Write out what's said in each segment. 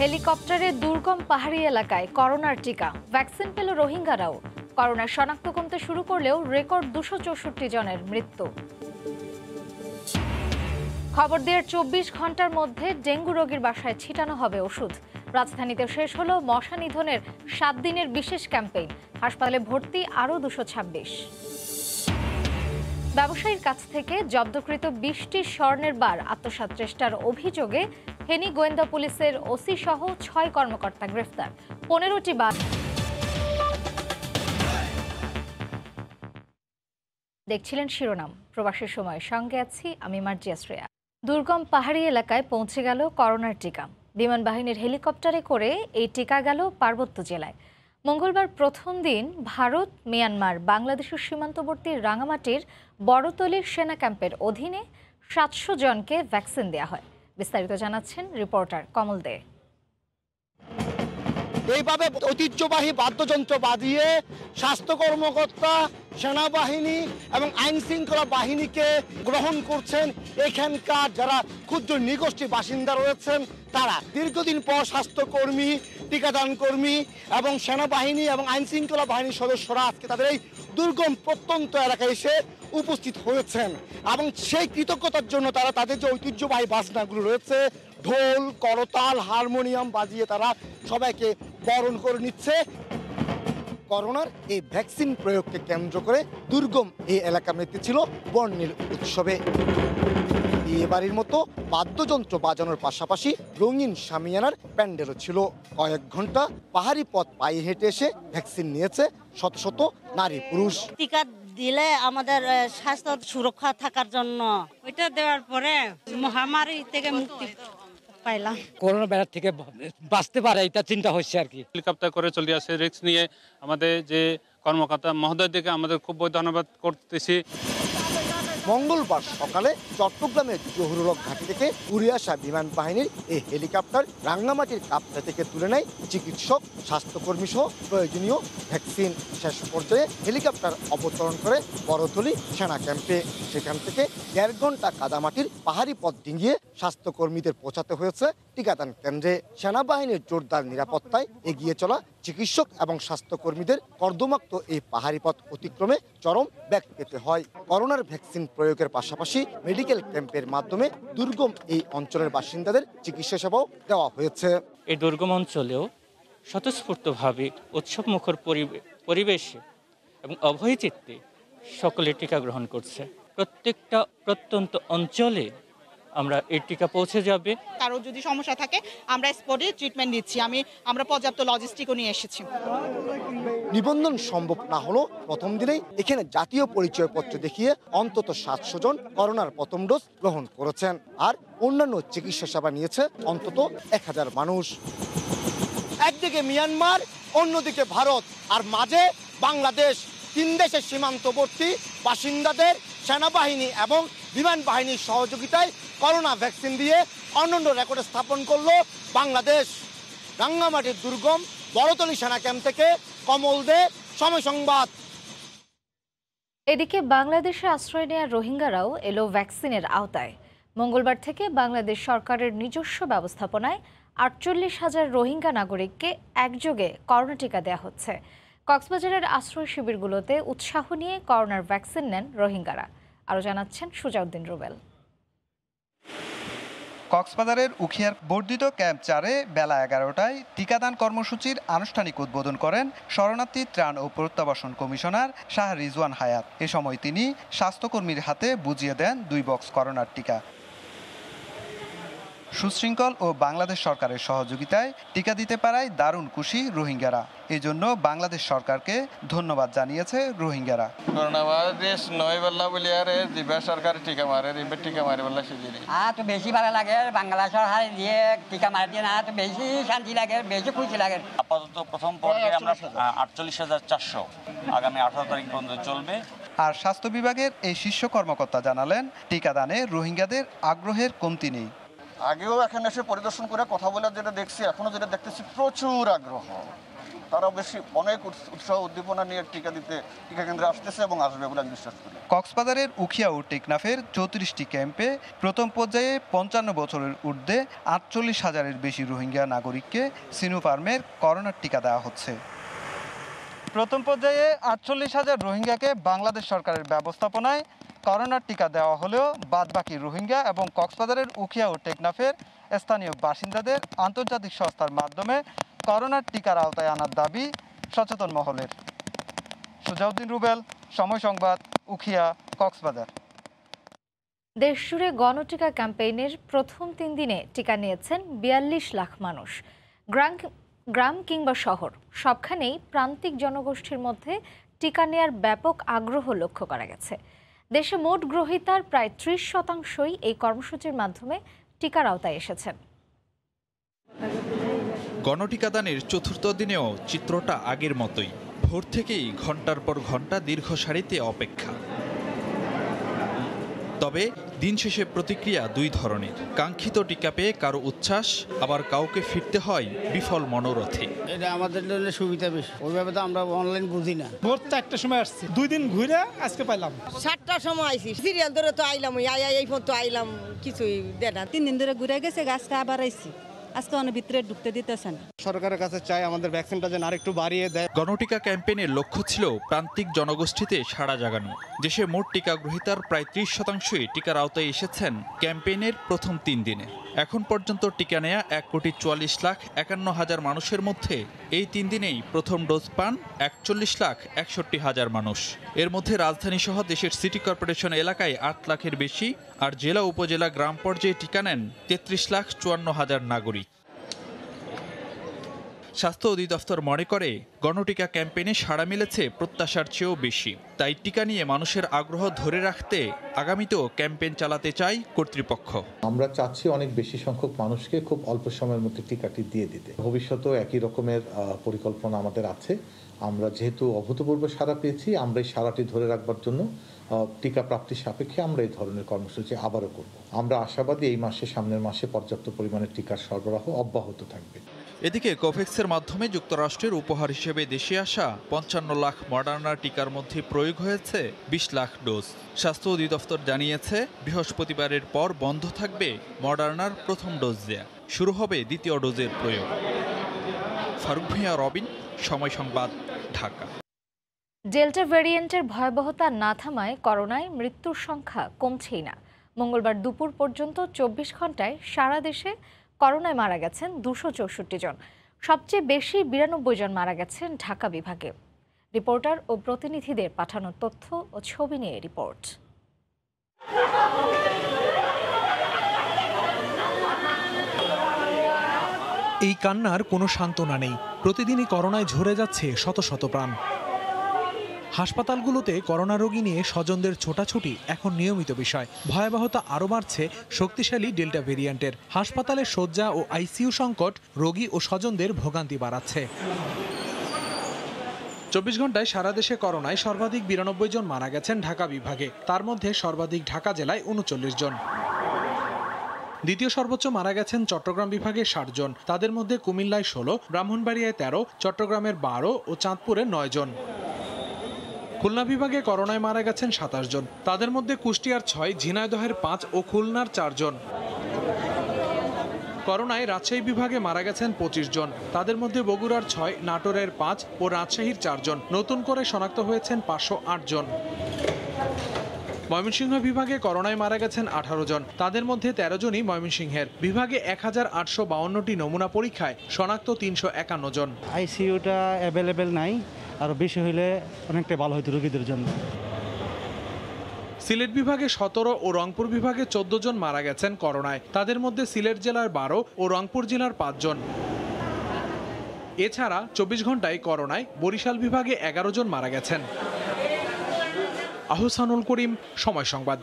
হেলিকপ্টারে দুর্গম পাহাড়ি এলাকায় করোনার টিকা, ভ্যাকসিন পেল রোহিঙ্গারাও। করোনার শনাক্ত কমতে শুরু করলেও রেকর্ড 264 জনের মৃত্যু। খবর দেওয়ার 24 ঘন্টার মধ্যে ডেঙ্গু রোগীর বাসায় ছিটানো হবে ওষুধ। রাজধানীতে শেষ হলো মশা নিধনের 7 দিনের বিশেষ ক্যাম্পেইন। হাসপাতালে ভর্তি আরও 226। ব্যবসায়ীর কাছ থেকে জব্দকৃত 20টি স্বর্ণের বার আত্মসাৎ চেষ্টার অভিযোগে ফেনী গোয়েন্দা পুলিশের ওসি সহ 6 কর্মকর্তা গ্রেফতার। 15টি বার। দেখছিলেন শিরোনাম। প্রবাসের সময় সঙ্গে আছি আমি মার্জিয়া শ্রেয়া। দুর্গম পাহাড়ি এলাকায় পৌঁছে গেল করোনার টিকা। বিমান বাহিনীর হেলিকপ্টারে করে এই টিকা গেল পার্বত্য জেলায়। মঙ্গলবার প্রথম দিন ভারত, মিয়ানমার, বাংলাদেশের সীমান্তবর্তী রাঙামাটির বড়তলীর সেনা ক্যাম্পের অধীনে 700 জনকে ভ্যাকসিন দেওয়া হয়। বিস্তারিত জানাচ্ছেন রিপোর্টার কমল দে। এইভাবে ঐতিহ্যবাহী বাদ্যযন্ত্র বাজিয়ে স্বাস্থ্য কর্মকর্তা, সেনাবাহিনী এবং আইন শৃঙ্খলা বাহিনীকে গ্রহণ করছেন এখানকার যারা ক্ষুদ্র নৃগোষ্ঠী বাসিন্দা রয়েছেন তারা। দীর্ঘদিন পর স্বাস্থ্যকর্মী, টিকাদান কর্মী এবং সেনাবাহিনী এবং আইন শৃঙ্খলা বাহিনীর সদস্যরা আজকে তাদের এই দুর্গম প্রত্যন্ত এলাকায় এসে উপস্থিত হয়েছেন এবং সেই কৃতজ্ঞতার জন্য তারা তাদের যে ঐতিহ্যবাহী বাজনাগুলো রয়েছে, ঢোল, করতাল, হারমোনিয়াম বাজিয়ে তারা সবাইকে বরণ করে নিচ্ছে। করোনার এই ভ্যাকসিন প্রয়োগকে কেন্দ্র করে দুর্গম এই এলাকা মেতেছিল বর্ণিল উৎসবে। এবারের মতো বাদ্যযন্ত্র বাজানোর পাশাপাশি রঙিন শামিয়ানার প্যান্ডেলও ছিল। কয়েক ঘন্টা পাহাড়ি পথ পায়ে হেঁটে এসে ভ্যাকসিন নিয়েছে শত শত নারী পুরুষ। টিকা দিলে আমাদের স্বাস্থ্য সুরক্ষা থাকার জন্য, ওইটা দেওয়ার পরে মহামারী থেকে মুক্তি পাইলাম। করোনা ভাইরাস থেকে বাঁচতে পারে এটা চিন্তা হচ্ছে আর কি। হেলিকপ্টার করে চলে আসে রিস্ক নিয়ে আমাদের যে কর্মকর্তা মহোদয়দেরকে আমাদের খুব ধন্যবাদ করতেছি। মঙ্গলবার সকালে চট্টগ্রামের জহুরুলক ঘাটি থেকে উড়ে আসা বিমান বাহিনীর এই হেলিকপ্টার রাঙ্গামাটির কাপ্তা থেকে তুলে নেয় চিকিৎসক, স্বাস্থ্যকর্মী সহ প্রয়োজনীয় ভ্যাকসিন। শেষ পর্যায়ে হেলিকপ্টার অবতরণ করে বড়তলী সেনা ক্যাম্পে। সেখান থেকে 1.5 ঘন্টা কাদামাটির পাহাড়ি পথ ডিঙিয়ে স্বাস্থ্যকর্মীদের পৌঁছাতে হয়েছে টিকাদান কেন্দ্রে। সেনাবাহিনীর জোরদার নিরাপত্তায় এগিয়ে চলা চিকিৎসক এবং স্বাস্থ্যকর্মীদের কর্দমাক্ত এই পাহাড়ি পথ অতিক্রমে চরম বেগ পেতে হয়। করোনার ভ্যাকসিন প্রয়োগের পাশাপাশি মেডিকেল ক্যাম্পের মাধ্যমে দুর্গম এই অঞ্চলের বাসিন্দাদের চিকিৎসা সেবাও দেওয়া হয়েছে। এই দুর্গম অঞ্চলেও স্বতঃস্ফূর্তভাবে উৎসবমুখর পরিবেশে এবং অভয়চিত্তে সকলে টিকা গ্রহণ করছে। প্রত্যেকটা প্রত্যন্ত অঞ্চলে আমরা এই টিকা পৌঁছে যাবে। কারো যদি সমস্যা থাকে আমরা স্পটে ট্রিটমেন্ট দিচ্ছি। আমরা পর্যাপ্ত লজিস্টিকও নিয়ে এসেছি। নিবন্ধন সম্ভব না হলো প্রথম দিনেই এখানে জাতীয় পরিচয়পত্র দেখিয়ে অন্তত 700 জন করোনার প্রথম ডোজ গ্রহণ করেছেন। আর অন্যান্য চিকিৎসা সেবা নিয়েছে অন্তত 1000 মানুষ। একদিকে মিয়ানমার, অন্যদিকে ভারত, আর মাঝে বাংলাদেশ। 3 দেশের সীমান্তবর্তী বাসিন্দাদের সেনাবাহিনী এবং বিমান বাহিনীর সহযোগিতায় করোনা ভ্যাকসিন দিয়ে অনন্য রেকর্ড স্থাপন করলো বাংলাদেশ। রাঙ্গামাটির দুর্গম বড়তলী সেনা ক্যাম্প থেকে কমল দে, সময় সংবাদ। এদিকে বাংলাদেশে আশ্রয় নেওয়া রোহিঙ্গারাও এলো ভ্যাকসিনের আওতায়। মঙ্গলবার থেকে বাংলাদেশ সরকারের নিজস্ব ব্যবস্থাপনায় 48,000 রোহিঙ্গা নাগরিককে একযোগে করোনা টিকা দেওয়া হচ্ছে। কক্সবাজারের আশ্রয় শিবিরগুলোতে উৎসাহ নিয়ে করোনার ভ্যাকসিন নেন রোহিঙ্গারা। আরও জানাচ্ছেন সুজাউদ্দিন রুবেল। কক্সবাজারের উখিয়ার বর্ধিত ক্যাম্প 4-এ বেলা 11টায় টিকাদান কর্মসূচির আনুষ্ঠানিক উদ্বোধন করেন শরণার্থী ত্রাণ ও প্রত্যাবাসন কমিশনার শাহ রিজওয়ান হায়াত। এ সময় তিনি স্বাস্থ্যকর্মীর হাতে বুঝিয়ে দেন 2 বক্স করোনার টিকা। সুশৃঙ্খল ও বাংলাদেশ সরকারের সহযোগিতায় টিকা দিতে পারায় দারুণ খুশি রোহিঙ্গারা। এজন্য বাংলাদেশ সরকারকে ধন্যবাদ জানিয়েছে রোহিঙ্গারা। করোনা ভাইরাস নয় বললা বলি আর দিবা সরকার টিকা মারে, টিকা মারে বললা সেদিনই তো বেশি ভালো লাগে। বাংলাদেশ সরকার দিয়ে টিকা মারে দিয়ে না তো বেশি শান্তি লাগে, বেশি খুশি লাগে। আপাতত প্রথম পর্যায়ে আমরা 48,400 আগামী 18 তারিখ পর্যন্ত চলবে। আর স্বাস্থ্য বিভাগের এই শীর্ষ কর্মকর্তা জানালেন টিকাদানে রোহিঙ্গাদের আগ্রহের কমতি নেই। আগেও এখানে এসে পরিদর্শন করে কথা বলে যেটা দেখছি, এখনো যেটা দেখতেছি প্রচুর আগ্রহ। তারা বেশি অনেক উৎসাহ উদ্দীপনা নিয়ে টিকা দিতে টিকা কেন্দ্রে আসতেছে এবং আসবে বলে আমি বিশ্বাস করি। কক্সবাজারের উখিয়া ও টেকনাফের 34টি ক্যাম্পে প্রথম পর্যায়ে 55 বছরের ঊর্ধ্বে 48,000-এর বেশি রোহিঙ্গা নাগরিককে সিনোফার্মের করোনার টিকা দেওয়া হচ্ছে। প্রথম পর্যায়ে 48,000 রোহিঙ্গাকে বাংলাদেশ সরকারের ব্যবস্থাপনায় করোনার টিকা দেওয়া হলেও বাদবাকি রোহিঙ্গা এবং কক্সবাজারের উখিয়া ও টেকনাফের স্থানীয় বাসিন্দাদের আন্তর্জাতিক সংস্থার মাধ্যমে করোনার টিকার আওতায় আনার দাবি সচেতন মহলের। সুজাউদ্দিন রুবেল, সময় সংবাদ, উখিয়া, কক্সবাজার। দেশজুড়ে গণটিকা ক্যাম্পেইনের প্রথম 3 দিনে টিকা নিয়েছেন 42 লাখ মানুষ। গ্রাম কিংবা শহর সবখানেই প্রান্তিক জনগোষ্ঠীর মধ্যে টিকা নেয়ার ব্যাপক আগ্রহ লক্ষ্য করা গেছে। দেশে মোট গ্রহীতার প্রায় 30% এই কর্মসূচির মাধ্যমে টিকার আওতায় এসেছেন। গণটিকাদানের চতুর্থ দিনেও চিত্রটা আগের মতোই। ভোর থেকেই ঘন্টার পর ঘন্টা দীর্ঘ সারিতে অপেক্ষা। তবে দিন শেষে প্রতিক্রিয়া দুই ধরনের। কাঙ্ক্ষিত টিকা পেয়ে কারো উচ্ছ্বাস, আবার কাউকে ফিরতে হয় বিফল মনোরথে। এটা আমাদের জন্য সুবিধা বেশি, ওইভাবে তো আমরা অনলাইন বুঝি না। ভোর 4টার সময় আসছি, 2 দিন ঘুরে আজকে পাইলাম। 7টার সময় আইছি, সিরিয়াল ধরে তো আইলাম, এই ফোন তো আইলাম, কিছুই দেয় না। 3 দিন ধরে ঘুরে গেছে, আজকে আবার আইছি। আজকে অনেক ভিতরে ঢুকতে দিতেছেন। সরকারের কাছে চাই আমাদের ভ্যাকসিনটা যেন আরেকটু বাড়িয়ে দেয়। গণটিকা ক্যাম্পেইনের লক্ষ্য ছিল প্রান্তিক জনগোষ্ঠীতে সাড়া জাগানো। দেশে মোট টিকা গ্রহীতার প্রায় 30%ই টিকার আওতায় এসেছেন ক্যাম্পেইনের প্রথম 3 দিনে। এখন পর্যন্ত টিকা নেয়া 1,44,51,000 মানুষের মধ্যে এই 3 দিনেই প্রথম ডোজ পান 41,61,000 মানুষ। এর মধ্যে রাজধানী সহ দেশের সিটি কর্পোরেশন এলাকায় 8 লাখের বেশি, আর জেলা উপজেলা গ্রাম পর্যায়ে টিকা নেন 33,54,000 নাগরিক। স্বাস্থ্য অধিদপ্তর মনে করে গণটিকা ক্যাম্পেইনে সাড়া মিলেছে প্রত্যাশার চেয়েও বেশি। তাই টিকা নিয়ে মানুষের আগ্রহ ধরে রাখতে আগামীতেও ক্যাম্পেইন চালাতে চায় কর্তৃপক্ষ। আমরা চাচ্ছি অনেক বেশি সংখ্যক মানুষকে খুব অল্প সময়ের মধ্যে টিকাটি দিয়ে দিতে। ভবিষ্যতেও একই রকমের পরিকল্পনা আমাদের আছে। আমরা যেহেতু অভূতপূর্ব সাড়া পেয়েছি, আমরা এই সাড়াটি ধরে রাখবার জন্য টিকা প্রাপ্তির সাপেক্ষে আমরা এই ধরনের কর্মসূচি আবারও করব। আমরা আশাবাদী এই মাসে, সামনের মাসে পর্যাপ্ত পরিমাণে টিকার সরবরাহ অব্যাহত থাকবে। এদিকে কোভ্যাক্সের মাধ্যমে যুক্তরাষ্ট্রের উপহার হিসেবে দেশে আসা 55 লাখ মডার্না টিকার মধ্যে প্রয়োগ হয়েছে 20 লাখ ডোজ। স্বাস্থ্য অধিদপ্তর জানিয়েছে বৃহস্পতিবারের পর বন্ধ থাকবে মডার্নার প্রথম ডোজ দেয়া, শুরু হবে দ্বিতীয় ডোজের প্রয়োগ। ফারুক ভূঁইয়া, রবিন, সময় সংবাদ, ঢাকা। ডেল্টা ভ্যারিয়েন্টের ভয়াবহতা না থামায় করোনায় মৃত্যুর সংখ্যা কমছেই না। মঙ্গলবার দুপুর পর্যন্ত 24 ঘন্টায় সারা দেশে করোনায় মারা গেছেন 264 জন। সবচেয়ে বেশি 92 জন মারা গেছেন ঢাকা বিভাগে। রিপোর্টার ও প্রতিনিধিদের পাঠানো তথ্য ও ছবি নিয়ে রিপোর্ট। এই কান্নার কোনো সান্ত্বনা নেই। প্রতিদিনই করোনায় ঝরে যাচ্ছে শত শত প্রাণ। হাসপাতালগুলোতে করোনা রোগী নিয়ে স্বজনদের ছোটাছুটি এখন নিয়মিত বিষয়। ভয়াবহতা আরও বাড়ছে শক্তিশালী ডেল্টা ভেরিয়েন্টের। হাসপাতালে শয্যা ও আইসিইউ সংকট রোগী ও স্বজনদের ভোগান্তি বাড়াচ্ছে। 24 ঘন্টায় সারা দেশে করোনায় সর্বাধিক 92 জন মারা গেছেন ঢাকা বিভাগে। তার মধ্যে সর্বাধিক ঢাকা জেলায় 39 জন। দ্বিতীয় সর্বোচ্চ মারা গেছেন চট্টগ্রাম বিভাগে 60 জন। তাদের মধ্যে কুমিল্লায় 16, ব্রাহ্মণবাড়িয়ায় 13, চট্টগ্রামের 12 ও চাঁদপুরে 9 জন। খুলনা বিভাগে করোনায় মারা গেছেন 27 জন। তাদের মধ্যে কুষ্টিয়ার 6, ঝিনাইদহের 5 ও খুলনার 4 জন। করোনায় রাজশাহী বিভাগে মারা গেছেন 25 জন। তাদের মধ্যে বগুড়ার 6, নাটোরের 5 ও রাজশাহীর 4 জন। নতুন করে শনাক্ত হয়েছেন 508 জন। ময়মনসিংহ বিভাগে করোনায় মারা গেছেন 18 জন। তাদের মধ্যে 13 জনই ময়মনসিংহের। বিভাগে 1852টি নমুনা পরীক্ষায় শনাক্ত 351 জন। আইসিইউটা অ্যাভেলেবেল নাই, আরো বেশি হইলে অনেকটা ভালো হতো রোগীদের জন্য। সিলেট বিভাগে 17 ও রংপুর বিভাগে 14 জন মারা গেছেন করোনায়। তাদের মধ্যে সিলেট জেলার 12 ও রংপুর জেলার 5 জন। এছাড়া 24 ঘন্টায় করোনায় বরিশাল বিভাগে 11 জন মারা গেছেন। আহসানুল করিম, সময় সংবাদ।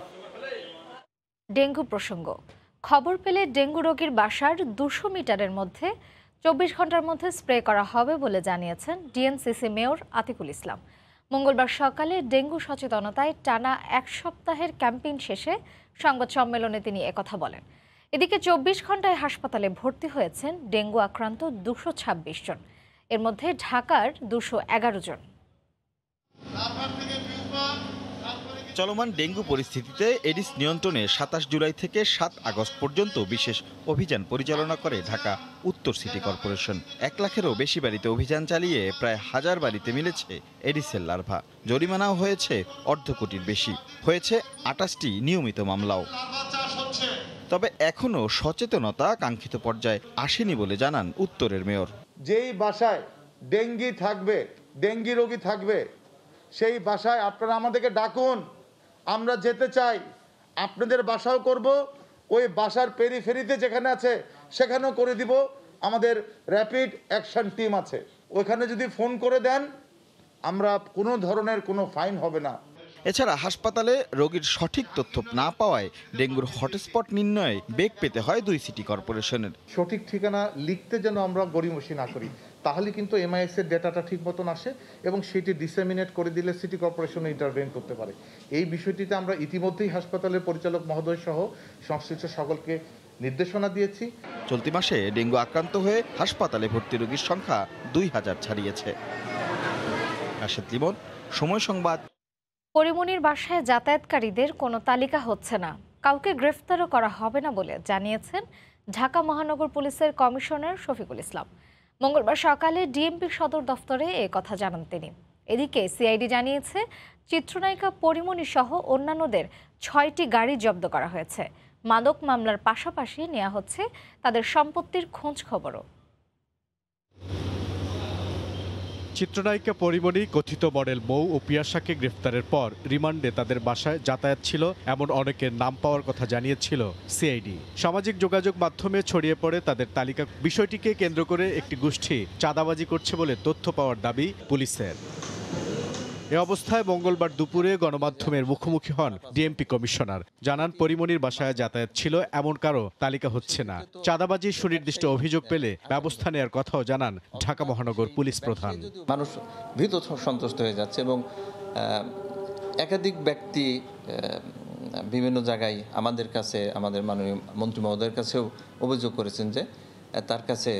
ডেঙ্গু প্রসঙ্গ। খবর পেলে ডেঙ্গু রোগীর বাসার 200 মিটারের মধ্যে 24 ঘন্টার মধ্যে স্প্রে করা হবে বলে জানিয়েছেন ডিএনসিসি মেয়র আতিকুল ইসলাম। মঙ্গলবার সকালে ডেঙ্গু সচেতনতায় টানা 1 সপ্তাহের ক্যাম্পেইন শেষে সংবাদ সম্মেলনে তিনি একথা বলেন। এদিকে 24 ঘন্টায় হাসপাতালে ভর্তি হয়েছেন ডেঙ্গু আক্রান্ত 226 জন, এর মধ্যে ঢাকার 211 জন। চলমান ডেঙ্গু পরিস্থিতিতে এডিস নিয়ন্ত্রণে 27 জুলাই থেকে 7 আগস্ট পর্যন্ত বিশেষ অভিযান পরিচালনা করে ঢাকা উত্তর সিটি কর্পোরেশন। 1 লাখেরও বেশি বাড়িতে অভিযান চালিয়ে প্রায় 1000 বাড়িতে মিলেছে এডিসের লার্ভা। জরিমানাও হয়েছে অর্ধ কোটির বেশি। হয়েছে 28টি নিয়মিত মামলাও। তবে এখনও সচেতনতা কাঙ্ক্ষিত পর্যায়ে আসেনি বলে জানান উত্তরের মেয়র। যেই বাসায় ডেঙ্গি রোগী থাকবে সেই বাসায় আপনারা আমাদেরকে ডাকুন, আমরা যেতে চাই। আপনাদের বাসাও করব, ওই বাসার পেরিফেরিতে যেখানে আছে সেখানেও করে দিব। আমাদের র্যাপিড অ্যাকশন টিম আছে, ওইখানে যদি ফোন করে দেন আমরা কোনো ধরনের কোনো ফাইন হবে না। এছাড়া হাসপাতালে রোগীর সঠিক তথ্য না পাওয়ায় ডেঙ্গুর হটস্পট নির্ণয়ে বেগ পেতে হয় 2 সিটি কর্পোরেশনের। সঠিক ঠিকানা লিখতে যেন আমরা গড়িমসি না করি, তাহলে কিন্তু এমআইএস এর ডেটাটা ঠিক মতন আসে এবং সেটি ডিসেমিনেট করে দিলে সিটি কর্পোরেশন ইন্টারভেন করতে পারে। এই বিষয়টিতে আমরা ইতিমধ্যেই হাসপাতালের পরিচালক মহোদয় সহ সংশ্লিষ্ট সকলকে নির্দেশনা দিয়েছি। চলতি মাসে ডেঙ্গু আক্রান্ত হয়ে হাসপাতালে ভর্তি রোগীর সংখ্যা 2000 ছাড়িয়েছে। রাশেদ লিমন, সময় সংবাদ। পরিমনির বাসায় যাতায়াতকারীদের কোনো তালিকা হচ্ছে না, কাউকে গ্রেফতারও করা হবে না বলে জানিয়েছেন ঢাকা মহানগর পুলিশের কমিশনার শফিকুল ইসলাম। মঙ্গলবার সকালে ডিএমপি সদর দফতরে এ কথা জানান তিনি। এদিকে সিআইডি জানিয়েছে চিত্রনায়িকা পরিমনি সহ অন্যান্যদের 6টি গাড়ি জব্দ করা হয়েছে। মাদক মামলার পাশাপাশি নেওয়া হচ্ছে তাদের সম্পত্তির খোঁজ খবরও। চিত্রনায়িকা পরিমনি কথিত মডেল মৌ ও পিয়াসাকে গ্রেফতারের পর রিমান্ডে তাদের বাসায় যাতায়াত ছিল এমন অনেকের নাম পাওয়ার কথা জানিয়েছিল সিআইডি। সামাজিক যোগাযোগ মাধ্যমে ছড়িয়ে পড়ে তাদের তালিকা। বিষয়টিকে কেন্দ্র করে একটি গোষ্ঠী চাঁদাবাজি করছে বলে তথ্য পাওয়ার দাবি পুলিশের। এ অবস্থায় মঙ্গলবার দুপুরে গণমাধ্যমের মুখোমুখি হন ডিএমপি কমিশনার। জানান পরিমনির বাসায় যাতায়াত ছিল এমন কারো তালিকা হচ্ছে না। চাঁদাবাজির সুনির্দিষ্ট অভিযোগ পেলে ব্যবস্থা নেওয়ার কথাও জানান ঢাকা মহানগর পুলিশ প্রধান। মানুষ ভীত সন্ত্রস্ত হয়ে যাচ্ছে এবং একাধিক ব্যক্তি বিভিন্ন জায়গায় আমাদের কাছে, আমাদের মাননীয় মন্ত্রী মহোদয়ের কাছেও অভিযোগ করেছেন যে তার কাছে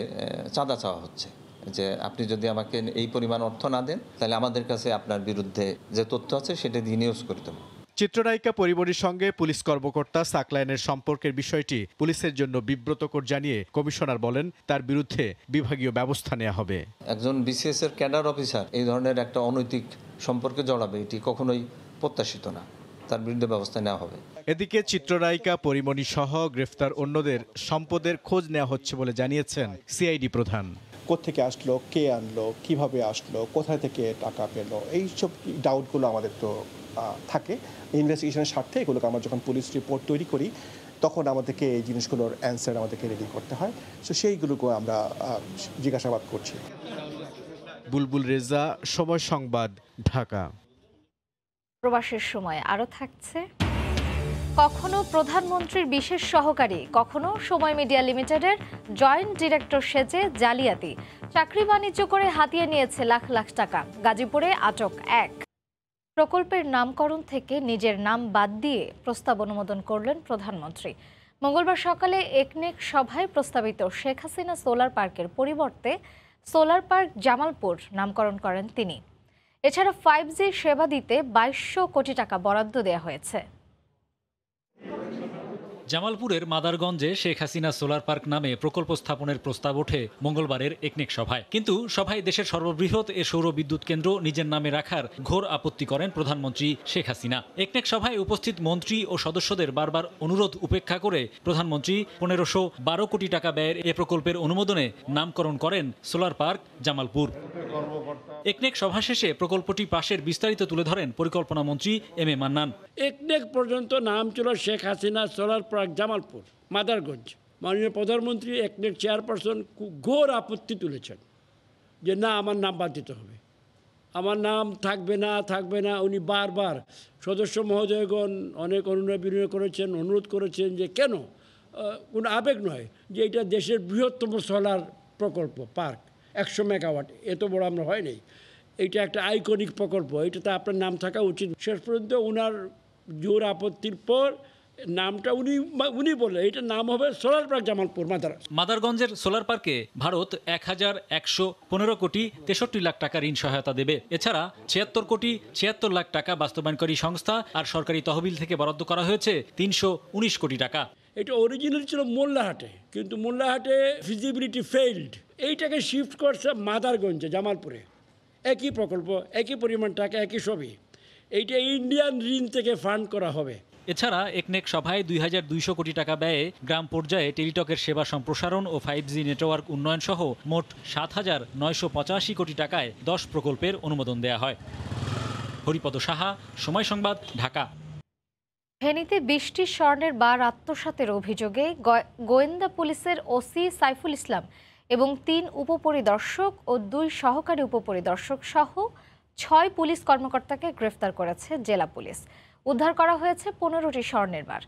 চাঁদা চাওয়া হচ্ছে, যে আপনি যদি আমাকে এই পরিমাণ অর্থ না দেন তাহলে আমাদের কাছে আপনার বিরুদ্ধে যে তথ্য আছে সেটা দিয়ে নিউজ করে দেব। চিত্রনায়িকা পরিমনির সঙ্গে পুলিশ কর্মকর্তা সাকলাইনের সম্পর্কের বিষয়টি পুলিশের জন্য বিব্রতকর জানিয়ে কমিশনার বলেন তার বিরুদ্ধে বিভাগীয় ব্যবস্থা নেওয়া হবে। একজন বিসিএস এর ক্যাডার অফিসার এই ধরনের একটা অনৈতিক সম্পর্কে জড়াবে, এটি কখনোই প্রত্যাশিত না, তার বিরুদ্ধে ব্যবস্থা নেওয়া হবে। এদিকে চিত্রনায়িকা পরিমনি সহ গ্রেফতার অন্যদের সম্পদের খোঁজ নেওয়া হচ্ছে বলে জানিয়েছেন সিআইডি প্রধান। কোত্থেকে আসলো, কে আনলো, কিভাবে আসলো, কোথায় থেকে টাকা পেলো, এইসব ডাউটগুলো আমাদের তো থাকে। ইনভেস্টিগেশনের স্বার্থে এগুলোকে আমরা যখন পুলিশ রিপোর্ট তৈরি করি তখন আমাদেরকে এই জিনিসগুলোর অ্যান্সার আমাদেরকে রেডি করতে হয়। সো সেইগুলোকে আমরা জিজ্ঞাসাবাদ করছি। বুলবুল রেজা, সময় সংবাদ, ঢাকা। প্রবাসের সময় আরও থাকছে, কখনো প্রধানমন্ত্রীর বিশেষ সহকারী, কখনো সময় মিডিয়া লিমিটেডের জয়েন্ট ডিরেক্টর সেজে জালিয়াতি, চাকরি বাণিজ্য করে হাতিয়ে নিয়েছে লাখ লাখ টাকা। গাজীপুরে আটক এক। প্রকল্পের নামকরণ থেকে নিজের নাম বাদ দিয়ে প্রস্তাব অনুমোদন করলেন প্রধানমন্ত্রী। মঙ্গলবার সকালে একনেক সভায় প্রস্তাবিত শেখ হাসিনা সোলার পার্কের পরিবর্তে সোলার পার্ক জামালপুর নামকরণ করেন তিনি। এছাড়া 5G সেবা দিতে 2200 কোটি টাকা বরাদ্দ দেওয়া হয়েছে। জামালপুরের মাদারগঞ্জে শেখ হাসিনা সোলার পার্ক নামে প্রকল্প স্থাপনের প্রস্তাব ওঠে মঙ্গলবারের একনেক সভায়। কিন্তু সভায় দেশের সর্ববৃহৎ এ সৌর বিদ্যুৎ কেন্দ্র নিজের নামে রাখার ঘোর আপত্তি করেন প্রধানমন্ত্রী শেখ হাসিনা। একনেক সভায় উপস্থিত মন্ত্রী ও সদস্যদের বারবার অনুরোধ উপেক্ষা করে প্রধানমন্ত্রী 1512 কোটি টাকা ব্যয়ের এ প্রকল্পের অনুমোদনে নামকরণ করেন সোলার পার্ক জামালপুর। একনেক সভা শেষে প্রকল্পটি পাশের বিস্তারিত তুলে ধরেন পরিকল্পনা মন্ত্রী এম এ মান্নান। একনেক পর্যন্ত নাম ছিল শেখ হাসিনা সোলার পার্ক জামালপুর, মাদারগঞ্জ। মাননীয় প্রধানমন্ত্রী একনেক চেয়ারপারসন ঘোর আপত্তি তুলেছেন যে না, আমার নাম বাদ দিতে হবে, আমার নাম থাকবে না। উনি বারবার সদস্য মহোদয়গণ অনেক অনুনয় বিনয় করেছেন, অনুরোধ করেছেন যে কেন, কোনো আবেগ নয়, যে এটা দেশের বৃহত্তম সোলার প্রকল্প পার্ক, 100 মেগাওয়াট, এত বড় আমরা হয় নাই, এইটা একটা আইকনিক প্রকল্প, এটাতে আপনার নাম থাকা উচিত। শেষ পর্যন্ত ওনার জোর আপত্তির পর নামটা উনি বলে এটা নাম হবে সোলার পার্ক জামালপুর মাদারগঞ্জের সোলার পার্কে ভারত 1115 কোটি 63 লাখ টাকা ঋণ সহায়তা দেবে। এছাড়া 76 কোটি 76 লাখ টাকা বাস্তবায়নকারী সংস্থা আর সরকারি তহবিল থেকে বরাদ্দ করা হয়েছে 319 কোটি টাকা। এটা অরিজিনাল ছিল মোল্লাহাটে, কিন্তু মোল্লাহাটে ফিজিবিলিটি ফেইল্ড, এইটাকে শিফট করছে মাদারগঞ্জে জামালপুরে। একই প্রকল্প, একই পরিমাণ টাকা, একই সবই। এইটা ইন্ডিয়ান ঋণ থেকে ফান্ড করা হবে। এছাড়া একনেক সভায় 2200 কোটি টাকা ব্যয়ে গ্রাম পর্যায়ে টেলিটকের সেবা সম্প্রসারণ ও 5G নেটওয়ার্ক উন্নয়ন সহ মোট 7985 কোটি টাকায় 10 প্রকল্পের অনুমোদন দেয়া হয়। হরিপদ সাহা, সময় সংবাদ, ঢাকা। ফেনীতে 20টি স্বর্ণের বার আত্মসাতের অভিযোগে গোয়েন্দা পুলিশের ওসি সাইফুল ইসলাম এবং 3 উপপরিদর্শক ও 2 সহকারী উপপরিদর্শক সহ 6 পুলিশ কর্মকর্তাকে গ্রেফতার করেছে জেলা পুলিশ। উদ্ধার করা হয়েছে 15টি স্বর্ণের বার।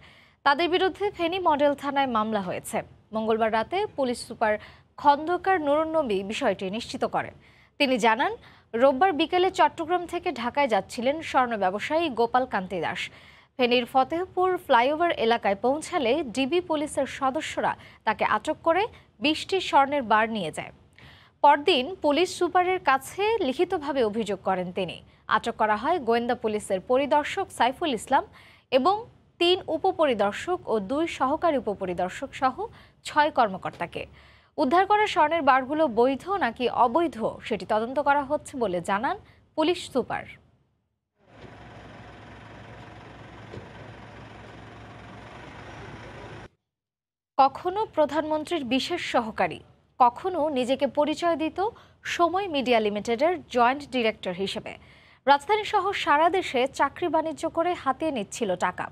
তাদের বিরুদ্ধে ফেনী মডেল থানায় মামলা হয়েছে। মঙ্গলবার রাতে পুলিশ সুপার খন্দকার নুরুন নবী বিষয়টি নিশ্চিত করেন। তিনি জানান, রোববার বিকেলে চট্টগ্রাম থেকে ঢাকায় যাচ্ছিলেন স্বর্ণ ব্যবসায়ী গোপাল কান্তি দাস। ফেনীর ফতেহপুর ফ্লাইওভার এলাকায় পৌঁছালে ডিবি পুলিশের সদস্যরা তাকে আটক করে 20টি স্বর্ণের বার নিয়ে যায়। পরদিন পুলিশ সুপারের কাছে লিখিতভাবে অভিযোগ করেন তিনি। আটক করা হয় গোয়েন্দা পুলিশের পরিদর্শক সাইফুল ইসলাম এবং 3 উপপরিদর্শক ও 2 সহকারী উপপরিদর্শক সহ 6 কর্মকর্তাকে। উদ্ধার করা স্বর্ণের বারগুলো বৈধ নাকি অবৈধ সেটি তদন্ত করা হচ্ছে বলে জানান পুলিশ সুপার। কখনো প্রধানমন্ত্রীর বিশেষ সহকারী, কখনো নিজেকে পরিচয় দিত সময় মিডিয়া লিমিটেডের জয়েন্ট ডিরেক্টর হিসেবে। রাজধানী সহ সারা দেশে চাকরি বাণিজ্য করে হাতিয়ে নিচ্ছিল টাকা।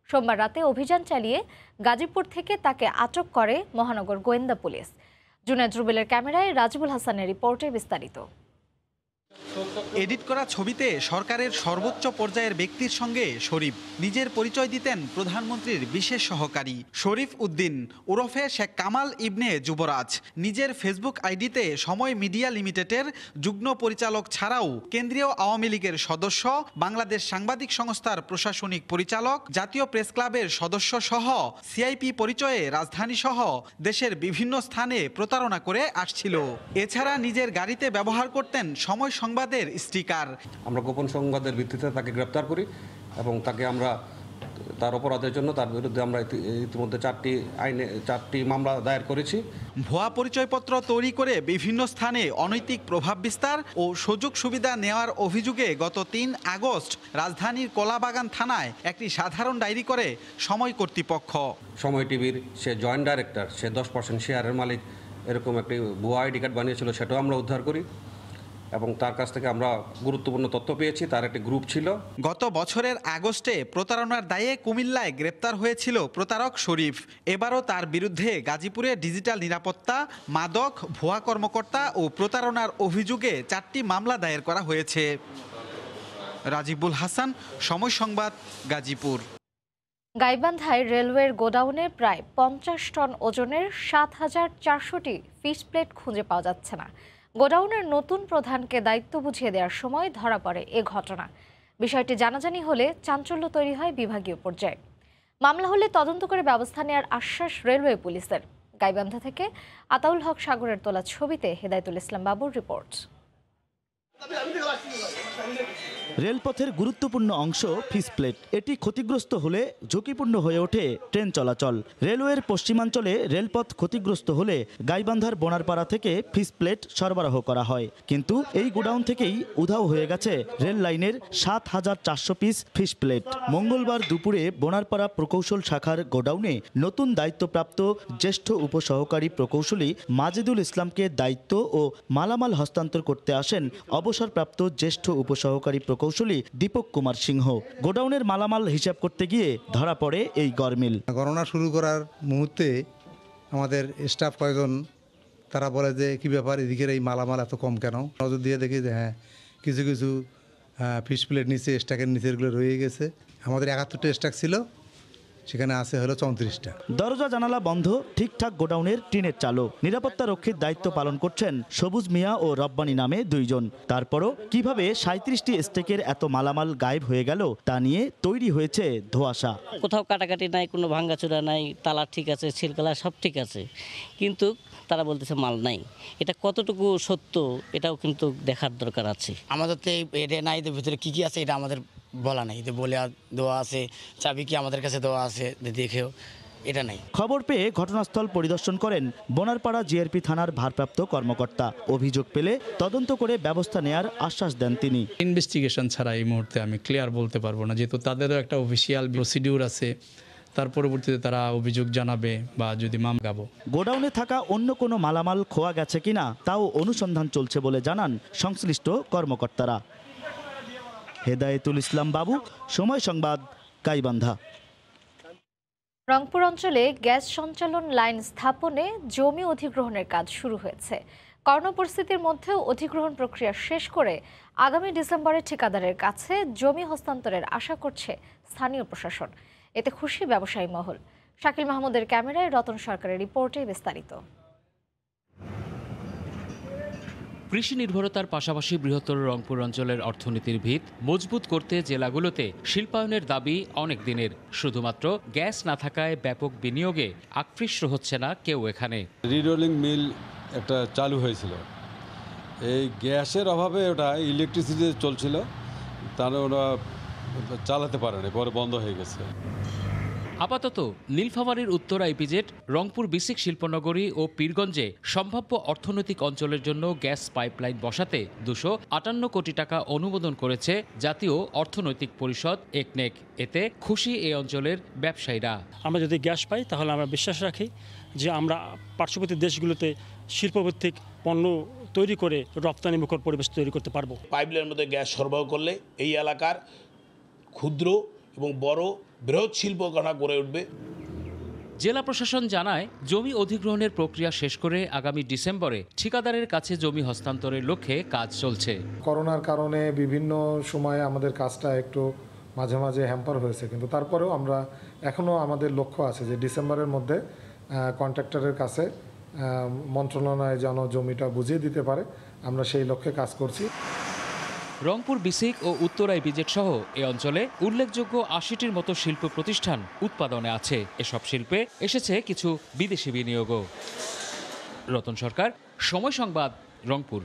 সোমবার রাতে অভিযান চালিয়ে গাজীপুর থেকে তাকে আটক করে মহানগর গোয়েন্দা পুলিশ। জুনায়েদ রুবেলের ক্যামেরায় রাজিবুল হাসানের রিপোর্টে বিস্তারিত। এডিট করা ছবিতে সরকারের সর্বোচ্চ পর্যায়ের ব্যক্তির সঙ্গে শরীফ। নিজের পরিচয় দিতেন প্রধানমন্ত্রীর বিশেষ সহকারী শরীফ উদ্দিন ওরফে শেখ কামাল ইবনে যুবরাজ। নিজের ফেসবুক আইডিতে সময় মিডিয়া লিমিটেডের যুগ্ম পরিচালক ছাড়াও কেন্দ্রীয় আওয়ামী লীগের সদস্য, বাংলাদেশ সাংবাদিক সংস্থার প্রশাসনিক পরিচালক, জাতীয় প্রেস ক্লাবের সদস্য সহ সিআইপি পরিচয়ে রাজধানী সহ দেশের বিভিন্ন স্থানে প্রতারণা করে আসছিল। এছাড়া নিজের গাড়িতে ব্যবহার করতেন সময় সংবাদের স্টিকার। আমরা গোপন সংবাদের ভিত্তিতে তাকে গ্রেপ্তার করি এবং তাকে আমরা তার অপরাধের জন্য তার বিরুদ্ধে আমরা ইতিমধ্যে 4টি মামলা দায়ের করেছি। ভুয়া পরিচয়পত্র তৈরি করে বিভিন্ন স্থানে অনৈতিক প্রভাব বিস্তার ও সুযোগ সুবিধা নেওয়ার অভিযোগে গত 3 আগস্ট রাজধানীর কলাবাগান থানায় একটি সাধারণ ডায়েরি করে সময় কর্তৃপক্ষ। সময় টিভির সে জয়েন্ট ডাইরেক্টর, সে 10% শেয়ারের মালিক, এরকম একটি ভুয়া আইডি কার্ড বানিয়েছিল, সেটাও আমরা উদ্ধার করি এবং তার কাছ থেকে আমরা গুরুত্বপূর্ণ তথ্য পেয়েছি। তার একটি গ্রুপ ছিল। গত বছরের আগস্টে প্রতারণার দায়ে কুমিল্লায় গ্রেপ্তার হয়েছিল প্রতারক শরীফ। এবারও তার বিরুদ্ধে গাজীপুরে ডিজিটাল নিরাপত্তা, মাদক, ভুয়া কর্মকর্তা ও প্রতারণার অভিযোগে 4টি মামলা দায়ের করা হয়েছে। রাজিবুল হাসান, সময় সংবাদ, গাজীপুর। গাইবান্ধায় রেলওয়ের গোডাউনে প্রায় 50 টন ওজনের 7400টি ফিশ প্লেট খুঁজে পাওয়া যাচ্ছে না। গোডাউনের নতুন প্রধানকে দায়িত্ব বুঝিয়ে দেওয়ার সময় ধরা পড়ে এ ঘটনা। বিষয়টি জানাজানি হলে চাঞ্চল্য তৈরি হয় বিভাগীয় পর্যায়ে। মামলা হলে তদন্ত করে ব্যবস্থা নেওয়ার আশ্বাস রেলওয়ে পুলিশের। গাইবান্ধা থেকে আতাউল হক সাগরের তোলা ছবিতে হেদায়েতুল ইসলাম বাবুর রিপোর্ট। রেলপথের গুরুত্বপূর্ণ অংশ ফিশ প্লেট। এটি ক্ষতিগ্রস্ত হলে ঝুঁকিপূর্ণ হয়ে ওঠে ট্রেন চলাচল। রেলওয়ের পশ্চিমাঞ্চলে রেলপথ ক্ষতিগ্রস্ত হলে গাইবান্ধার বোনারপাড়া থেকে ফিশ প্লেট সরবরাহ করা হয়, কিন্তু এই গোডাউন থেকেই উধাও হয়ে গেছে রেল লাইনের 7400 পিস ফিশ প্লেট। মঙ্গলবার দুপুরে বোনারপাড়া প্রকৌশল শাখার গোডাউনে নতুন দায়িত্বপ্রাপ্ত জ্যেষ্ঠ উপসহকারী প্রকৌশলী মাজেদুল ইসলামকে দায়িত্ব ও মালামাল হস্তান্তর করতে আসেন অবসরপ্রাপ্ত জ্যেষ্ঠ উপসহকারী প্রকৌশলী দীপক কুমার সিংহ। গোডাউনের মালামাল হিসাব করতে গিয়ে ধরা পড়ে এই গরমিল। গণনা শুরু করার মুহূর্তে আমাদের স্টাফ কয়েকজন তারা বলে যে কি ব্যাপার, এদিকের এই মালামাল এত কম কেন? নজর দিয়ে দেখি যে হ্যাঁ, কিছু কিছু ফিশ প্লেট নিচে স্টাকের নিচেরগুলো রয়ে গেছে। আমাদের 71টা স্টাক ছিল, সেখানে আছে হলো 34টা। দরজা জানালা বন্ধ, ঠিকঠাক গোডাউনের টিনের চালু। নিরাপত্তা রক্ষীর দায়িত্ব পালন করছেন সবুজ মিয়া ও রব্বানি নামে 2 জন। তারপরও কিভাবে 37টি স্টেকের এত মালামাল গায়েব হয়ে গেল তা নিয়ে তৈরি হয়েছে ধোঁয়াশা। কোথাও কাটাকাটি নাই, কোনো ভাঙ্গাচোরা নাই, তালা ঠিক আছে, সিলকালা সব ঠিক আছে, কিন্তু তারা বলতেছে মাল নাই। এটা কতটুকু সত্য এটাও কিন্তু দেখার দরকার আছে। আমাদের তো এটা নাই, এর ভিতরে কি কি আছে এটা আমাদের বলা নাই। এটা বলে দেওয়া আছে, চাবি কি আমাদের কাছে দেওয়া আছে দেখেও এটা নাই। খবর পেয়ে ঘটনাস্থল পরিদর্শন করেন বনারপাড়া জিআরপি থানার ভারপ্রাপ্ত কর্মকর্তা। অভিযোগ পেলে তদন্ত করে ব্যবস্থা নেয়ার আশ্বাস দেন তিনি। ইনভেস্টিগেশন ছাড়া এই মুহূর্তে আমি ক্লিয়ার বলতে পারবো না, যেহেতু তাদেরও একটা অফিসিয়াল প্রসিডিউর আছে। তার পরবর্তীতে তারা অভিযোগ জানাবে বা যদি মামলাবো। গোডাউনে থাকা অন্য কোনো মালামাল খোয়া গেছে কিনা তাও অনুসন্ধান চলছে বলে জানান সংশ্লিষ্ট কর্মকর্তারা। হেদায়েতুল ইসলাম বাবু, সময় সংবাদ, গাইবান্ধা। রংপুর অঞ্চলে গ্যাস সঞ্চালন লাইন স্থাপনে জমি অধিগ্রহণের কাজ শুরু হয়েছে। করোনা পরিস্থিতির মধ্যেও অধিগ্রহণ প্রক্রিয়া শেষ করে আগামী ডিসেম্বরে ঠিকাদারের কাছে জমি হস্তান্তরের আশা করছে স্থানীয় প্রশাসন। এতে খুশি ব্যবসায়ী মহল। শাকিল মাহমুদের ক্যামেরায় রতন সরকারের রিপোর্টে বিস্তারিত। কৃষি নির্ভরতার পাশাপাশি বৃহত্তর রংপুর অঞ্চলের অর্থনীতির ভিত মজবুত করতে জেলাগুলোতে শিল্পায়নের দাবি অনেক দিনের। শুধুমাত্র গ্যাস না থাকায় ব্যাপক বিনিয়োগে আকৃষ্ট হচ্ছে না কেউ এখানে। রিরোলিং মিল একটা চালু হয়েছিল, এই গ্যাসের অভাবে ওটা ইলেকট্রিসিটি চলছিল, তাহলে ওরা চালাতে পারে না, পরে বন্ধ হয়ে গেছে। আপাতত নীলফামারীর উত্তর আইপিজেড, রংপুর বিসিক শিল্পনগরী ও পীরগঞ্জে সম্ভাব্য অর্থনৈতিক অঞ্চলের জন্য গ্যাস পাইপলাইন বসাতে 258 কোটি টাকা অনুমোদন করেছে জাতীয় অর্থনৈতিক পরিষদ একনেক। এতে খুশি এই অঞ্চলের ব্যবসায়ীরা। আমরা যদি গ্যাস পাই তাহলে আমরা বিশ্বাস রাখি যে আমরা পার্শ্ববর্তী দেশগুলোতে শিল্পভিত্তিক পণ্য তৈরি করে রপ্তানিমুখর পরিবেশ তৈরি করতে পারবো। পাইপলাইনের মধ্যে গ্যাস সরবরাহ করলে এই এলাকার ক্ষুদ্র এবং বড় বৃহৎ শিল্পকারখানা গড়ে উঠবে। জেলা প্রশাসন জানায়, জমি অধিগ্রহণের প্রক্রিয়া শেষ করে আগামী ডিসেম্বরে ঠিকাদারের কাছে জমি হস্তান্তরের লক্ষ্যে কাজ চলছে। করোনার কারণে বিভিন্ন সময়ে আমাদের কাজটা একটু মাঝে মাঝে হ্যাম্পার হয়েছে, কিন্তু তারপরেও আমরা এখনও আমাদের লক্ষ্য আছে যে ডিসেম্বরের মধ্যে কন্ট্রাক্টরের কাছে মন্ত্রণালয় যেন জমিটা বুঝিয়ে দিতে পারে, আমরা সেই লক্ষ্যে কাজ করছি। রংপুর বিসিক ও উত্তর আইপিজেড সহ এ অঞ্চলে উল্লেখযোগ্য 80টির মতো শিল্প প্রতিষ্ঠান উৎপাদনে আছে। এসব শিল্পে এসেছে কিছু বিদেশি বিনিয়োগও। রতন সরকার, সময় সংবাদ, রংপুর।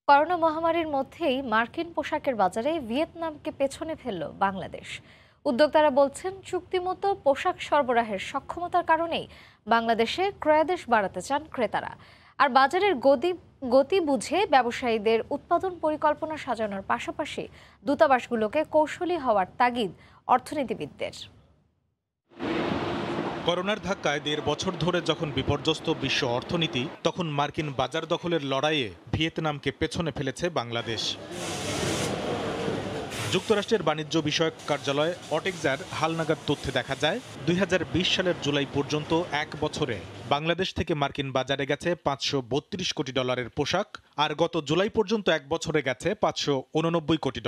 করোনা মহামারীর মধ্যেই মার্কিন পোশাকের বাজারে ভিয়েতনামকে পেছনে ফেলল বাংলাদেশ। উদ্যোক্তারা বলছেন, চুক্তিমতো পোশাক সরবরাহের সক্ষমতার কারণেই বাংলাদেশে ক্রয়াদেশ বাড়াতে চান ক্রেতারা। আর বাজারের গতি বুঝে ব্যবসায়ীদের উৎপাদন পরিকল্পনা সাজানোর পাশাপাশি দূতাবাসগুলোকে কৌশলী হওয়ার তাগিদ অর্থনীতিবিদদের। করোনার ধাক্কায় 1.5 বছর ধরে যখন বিপর্যস্ত বিশ্ব অর্থনীতি, তখন মার্কিন বাজার দখলের লড়াইয়ে ভিয়েতনামকে পেছনে ফেলেছে বাংলাদেশ। যুক্তরাষ্ট্রের বাণিজ্য বিষয়ক কার্যালয় অটেক্সার হালনাগাদ তথ্যে দেখা যায়, 2020 সালের জুলাই পর্যন্ত 1 বছরে বাংলাদেশ থেকে মার্কিন বাজারে গেছে $532 কোটি পোশাক, আর গত জুলাই পর্যন্ত 1 বছরে গেছে $589 কোটি।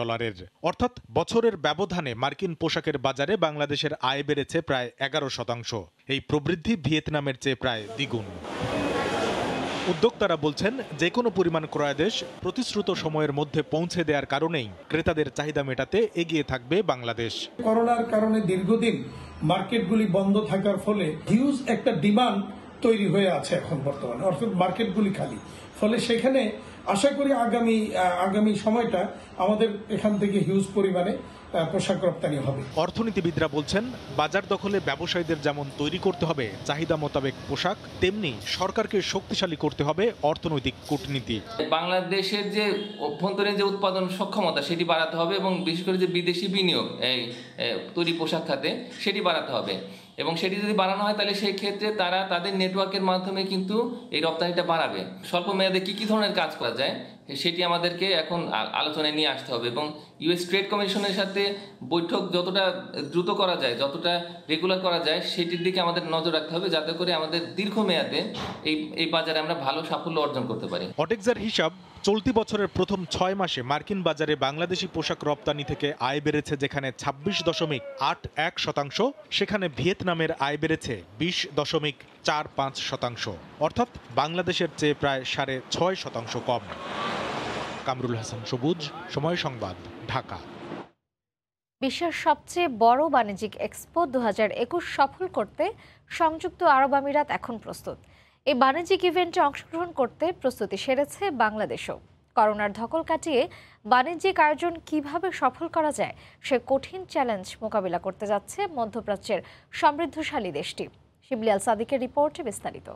অর্থাৎ বছরের ব্যবধানে মার্কিন পোশাকের বাজারে বাংলাদেশের আয় বেড়েছে প্রায় 11%। এই প্রবৃদ্ধি ভিয়েতনামের চেয়ে প্রায় দ্বিগুণ। উদ্যোক্তারা বলছেন, যে কোনো পরিমাণ ক্রয়াদেশ প্রতিশ্রুত সময়ের মধ্যে পৌঁছে দেওয়ার কারণেই ক্রেতাদের চাহিদা মেটাতে এগিয়ে থাকবে বাংলাদেশ। করোনার কারণে দীর্ঘদিন মার্কেটগুলি বন্ধ থাকার ফলে হিউজ একটা ডিমান্ড তৈরি হয়ে আছে এখন বর্তমানে, অর্থাৎ মার্কেটগুলি খালি। ফলে সেখানে আশা করি আগামী সময়টা আমাদের এখান থেকে হিউজ পরিমাণে পোশাক রপ্তানি হবে। অর্থনীতিবিদরা বলছেন, বাজার দখলে ব্যবসায়ীদের যেমন তৈরি করতে হবে চাহিদা মোতাবেক পোশাক, তেমনি সরকারকে শক্তিশালী করতে হবে অর্থনৈতিক কূটনীতি। বাংলাদেশের যে অভ্যন্তরীণ যে উৎপাদন সক্ষমতা সেটি বাড়াতে হবে এবং বিশেষ করে যে বিদেশি বিনিয়োগ তৈরি পোশাক খাতে সেটি বাড়াতে হবে। এবং সেটি যদি বাড়ানো হয় তাহলে সেই ক্ষেত্রে তারা তাদের নেটওয়ার্কের মাধ্যমে কিন্তু এই রপ্তানিটা বাড়াবে। স্বল্প মেয়াদে কি ধরনের কাজ করা যায় সেটি আমাদেরকে এখন আলোচনায় নিয়ে আসতে হবে এবং ইউএস ট্রেড কমিশনের সাথে বৈঠক যতটা দ্রুত করা যায়, যতটা রেগুলার করা যায় সেটির দিকে আমাদের নজর রাখতে হবে, যাতে করে আমাদের দীর্ঘমেয়াদে এই বাজারে আমরা ভালো সাফল্য অর্জন করতে পারি। অটেক্সার হিসাব, চলতি বছরের প্রথম 6 মাসে মার্কিন বাজারে বাংলাদেশি পোশাক রপ্তানি থেকে আয় বেড়েছে যেখানে 26.81%, সেখানে ভিয়েতনামের আয় বেড়েছে 20.45%, অর্থাৎ বাংলাদেশের চেয়ে প্রায় 6.5% কম। কামরুল হাসান সবুজ, সময় সংবাদ, ঢাকা। বিশ্বের সবচেয়ে বড় বাণিজ্যিক এক্সপো 2021 সফল করতে সংযুক্ত আরব আমিরাত এখন প্রস্তুত। এই বাণিজ্যিক ইভেন্টে অংশগ্রহণ করতে প্রস্তুতি সেরেছে বাংলাদেশও। করোনার ধকল কাটিয়ে বাণিজ্যিক আয়োজন কিভাবে সফল করা যায় সে কঠিন চ্যালেঞ্জ মোকাবিলা করতে যাচ্ছে মধ্যপ্রাচ্যের সমৃদ্ধশালী দেশটি। শিবলি আল সাদিকের রিপোর্টে বিস্তারিত।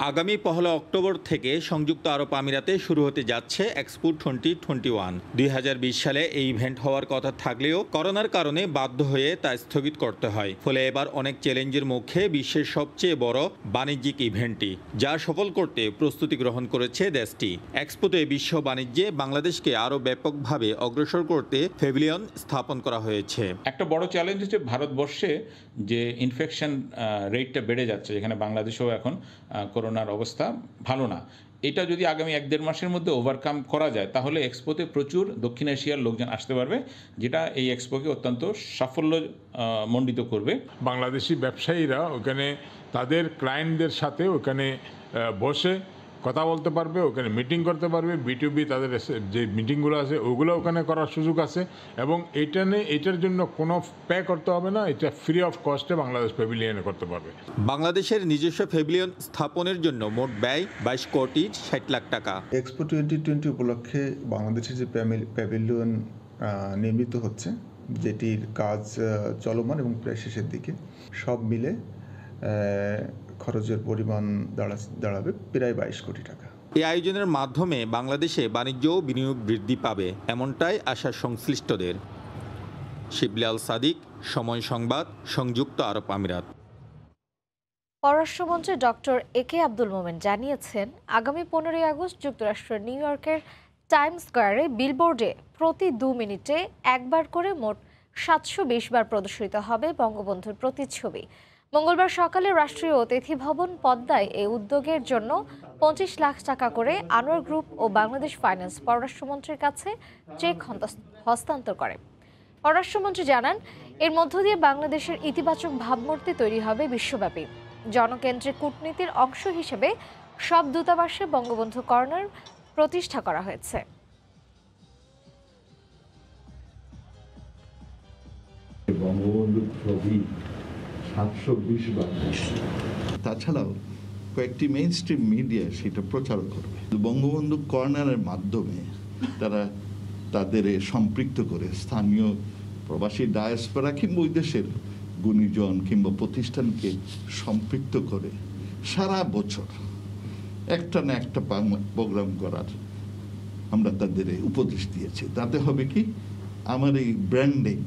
আগামী 1 অক্টোবর থেকে সংযুক্ত আরব আমিরাতে শুরু হতে যাচ্ছে এক্সপো 2021। 2020 সালে এই ইভেন্ট হওয়ার কথা থাকলেও করোনার কারণে বাধ্য হয়ে তা স্থগিত করতে হয়। ফলে এবার অনেক চ্যালেঞ্জের মুখে বিশ্বের সবচেয়ে বড় বাণিজ্যিক ইভেন্টটি, যা সফল করতে প্রস্তুতি গ্রহণ করেছে দেশটি। এক্সপোতে বিশ্ব বাণিজ্যে বাংলাদেশকে আরও ব্যাপকভাবে অগ্রসর করতে প্যাভিলিয়ন স্থাপন করা হয়েছে। একটা বড় চ্যালেঞ্জ হচ্ছে ভারতবর্ষে যে ইনফেকশন রেটটা বেড়ে যাচ্ছে, যেখানে বাংলাদেশেও এখন করোনার অবস্থা ভালো না। এটা যদি আগামী 1-1.5 মাসের মধ্যে ওভারকাম করা যায় তাহলে এক্সপোতে প্রচুর দক্ষিণ এশিয়ার লোকজন আসতে পারবে, যেটা এই এক্সপোকে অত্যন্ত সাফল্য মণ্ডিত করবে। বাংলাদেশি ব্যবসায়ীরা ওখানে তাদের ক্লায়েন্টদের সাথে ওখানে বসে কথা বলতে পারবে, ওখানে মিটিং করতে পারবে, B2B তাদের যে মিটিংগুলো আছে ওগুলো ওখানে করার সুযোগ আছে, এবং এটার জন্য কোনো পে করতে হবে না, এটা ফ্রি অফ কস্টে বাংলাদেশ প্যাভিলিয়নে করতে পারবে। বাংলাদেশের নিজস্ব প্যাভিলিয়ন স্থাপনের জন্য মোট ব্যয় 22.60 লাখ টাকা। এক্সপো 2020 উপলক্ষে বাংলাদেশের যে প্যাভিলিয়ন নির্মিত হচ্ছে, যেটির কাজ চলমান এবং প্রায় শেষের দিকে, সব মিলে খরচের পরিমাণ দাঁড়াবে প্রায় 22 কোটি টাকা। এই আয়োজনের মাধ্যমে বাংলাদেশে বাণিজ্য ও বিনিয়োগ বৃদ্ধি পাবে, এমনটাই আশা সংশ্লিষ্টদের। শিবলি আল সাদিক, সময় সংবাদ, সংযুক্ত আরব আমিরাত। পররাষ্ট্রমন্ত্রী ডক্টর একে আব্দুল মোমেন জানিয়েছেন, আগামী 15 আগস্ট যুক্তরাষ্ট্রের নিউ ইয়র্কের টাইমস স্কয়ারে বিলবোর্ডে প্রতি 2 মিনিটে একবার করে মোট 720 বার প্রদর্শিত হবে বঙ্গবন্ধুর প্রতিচ্ছবি। মঙ্গলবার সকালে রাষ্ট্রীয় অতিথি ভবন পদ্মায় এই উদ্যোগের জন্য 25 লাখ টাকা করে আনোয়ার গ্রুপ ও বাংলাদেশ ফাইন্যান্স পররাষ্ট্রমন্ত্রীর কাছে চেক হস্তান্তর করে। পররাষ্ট্রমন্ত্রী জানান, এর মধ্য দিয়ে বাংলাদেশের ইতিবাচক ভাবমূর্তি তৈরি হবে বিশ্বব্যাপী। জনকেন্দ্রিক কূটনীতির অংশ হিসেবে সব দূতাবাসে বঙ্গবন্ধু কর্নার প্রতিষ্ঠা করা হয়েছে। বঙ্গবন্ধুর ছবি 720 বার, তাছাড়াও কয়েকটি মেইন স্ট্রিম মিডিয়া সেটা প্রচার করবে। বঙ্গবন্ধু কর্নারের মাধ্যমে তারা তাদের সম্পৃক্ত করে স্থানীয় প্রবাসী ডায়াসপোরা কিংবা ওই দেশের গুণীজন কিংবা প্রতিষ্ঠানকে সম্পৃক্ত করে সারা বছর একটা না একটা প্রোগ্রাম করার আমরা তাদের উপদেশ দিয়েছি। তাতে হবে কি, আমার এই ব্র্যান্ডিং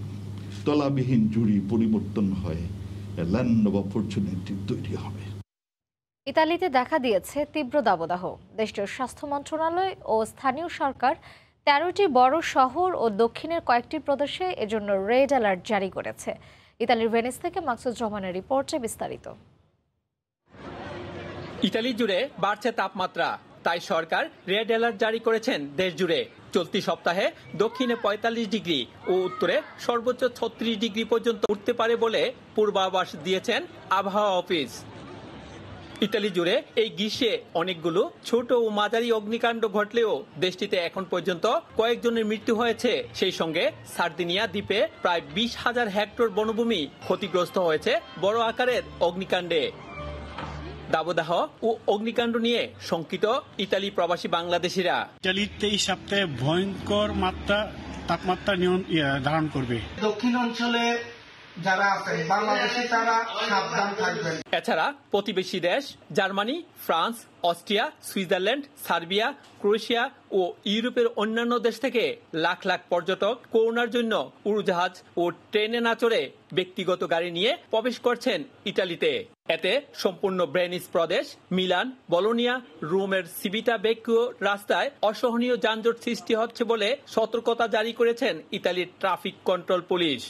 তলাবিহীন জুড়ি পরিবর্তন হয়, ল্যান্ড অফ অপরচুনিটি তৈরি হবে। ইতালিতে দেখা দিয়েছে তীব্র দাবদাহ। দেশটির স্বাস্থ্য মন্ত্রণালয় ও স্থানীয় সরকার 13টি বড় শহর ও দক্ষিণের কয়েকটি প্রদেশে এজন্য রেড অ্যালার্ট জারি করেছে। ইতালির ভেনিস থেকে মাকসুদ রহমানের রিপোর্টে বিস্তারিত। ইতালি জুড়ে বাড়ছে তাপমাত্রা, তাই সরকার রেড অ্যালার্ট জারি করেছেন দেশ জুড়ে। চলতি সপ্তাহে দক্ষিণে 45 ডিগ্রি ও উত্তরে সর্বোচ্চ 36 ডিগ্রি পর্যন্ত উঠতে পারে বলে পূর্বাভাস দিয়েছেন আবহাওয়া অফিস। ইতালি জুড়ে এই গ্রীষ্মে অনেকগুলো ছোট ও মাঝারি অগ্নিকাণ্ড ঘটলেও দেশটিতে এখন পর্যন্ত কয়েকজনের মৃত্যু হয়েছে। সেই সঙ্গে সার্দিনিয়া দ্বীপে প্রায় 20,000 হেক্টর বনভূমি ক্ষতিগ্রস্ত হয়েছে বড় আকারের অগ্নিকাণ্ডে। দাবদাহ ও অগ্নিকাণ্ড নিয়ে শঙ্কিত ইতালি প্রবাসী বাংলাদেশিরা। ইতালিতে এই সপ্তাহে ভয়ঙ্কর তাপমাত্রা ধারণ করবে। দক্ষিণ অঞ্চলে যারা আছেন বাংলাদেশি তারা সাবধান থাকবেন। এছাড়া প্রতিবেশী দেশ Germany, France, Austria, Switzerland, Serbia, Croatia ও ইউরোপের অন্যান্য দেশ থেকে লাখ লাখ পর্যটক করোনার জন্য উড়োজাহাজ ও ট্রেনে না চড়ে ব্যক্তিগত গাড়ি নিয়ে প্রবেশ করছেন ইতালিতে। এতে সম্পূর্ণ ভেনিস প্রদেশ, মিলান, বলোনিয়া, রোমের সিভিটা বেক্কিও রাস্তায় অসহনীয় যানজট সৃষ্টি হচ্ছে বলে সতর্কতা জারি করেছেন ইতালির ট্রাফিক কন্ট্রোল পুলিশ।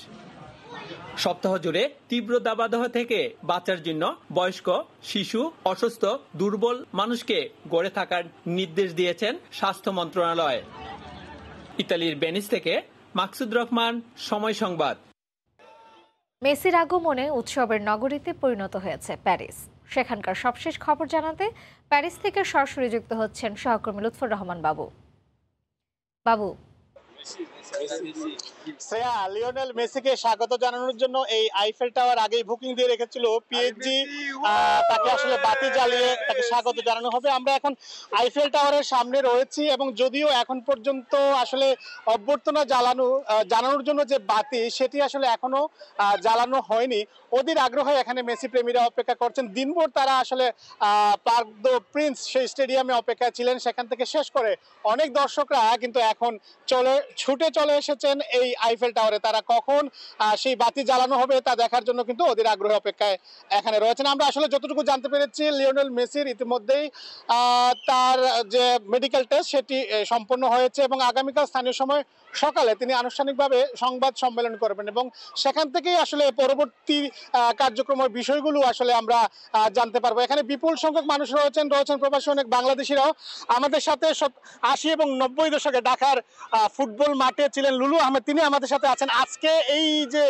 সপ্তাহ জুড়ে তীব্র দাবদাহ থেকে বাঁচার জন্য বয়স্ক, শিশু, অসুস্থ, দুর্বল মানুষকে গড়ে থাকার নির্দেশ দিয়েছেন স্বাস্থ্য মন্ত্রণালয়। ইতালির ভেনিস থেকে মাকসুদ রহমান, সময় সংবাদ। মেসির আগমনে উৎসবের নগরীতে পরিণত হয়েছে প্যারিস। সেখানকার সবশেষ খবর জানাতে প্যারিস থেকে সরাসরি যুক্ত হচ্ছেন সহকর্মী লুৎফর রহমান বাবু। শ্রেয়া, লিওনেল মেসিকে স্বাগত জানানোর জন্য এই আইফেল টাওয়ার আগেই বুকিং দিয়ে রেখেছিল পিএসজি। তাকে আসলে বাতি জ্বালিয়ে তাকে স্বাগত জানানো হবে। আমরা এখন আইফেল টাওয়ারের সামনে রয়েছি এবং যদিও এখন পর্যন্ত আসলে অভ্যর্থনা জানানোর জন্য যে বাতি সেটি আসলে এখনো জ্বালানো হয়নি। অধীর আগ্রহে এখানে মেসি প্রেমীরা অপেক্ষা করছেন। দিনভর তারা আসলে পার্ক দ্য প্রিন্স সেই স্টেডিয়ামে অপেক্ষা ছিলেন। সেখান থেকে শেষ করে অনেক দর্শকরা কিন্তু এখন ছুটে চলে এসেছেন এই আইফেল টাওয়ারে। তারা কখন সেই বাতি জ্বালানো হবে তা দেখার জন্য কিন্তু অধীর আগ্রহে অপেক্ষায় এখানে রয়েছেন। আমরা আসলে যতটুকু জানতে পেরেছি, লিওনেল মেসির ইতিমধ্যেই তার যে মেডিকেল টেস্ট সেটি সম্পন্ন হয়েছে এবং আগামীকাল স্থানীয় সময় সকালে তিনি আনুষ্ঠানিকভাবে সংবাদ সম্মেলন করবেন এবং সেখান থেকেই আসলে পরবর্তী কার্যক্রমের বিষয়গুলো আসলে আমরা জানতে পারবো। এখানে বিপুল সংখ্যক মানুষ রয়েছেন প্রবাসী অনেক বাংলাদেশিরাও। আমাদের সাথে 80 এবং 90 দশকে ঢাকার ফুটবল মাঠে ছিলেন লুলু আহমেদ, তিনি আমাদের সাথে আছেন। আজকে এই যে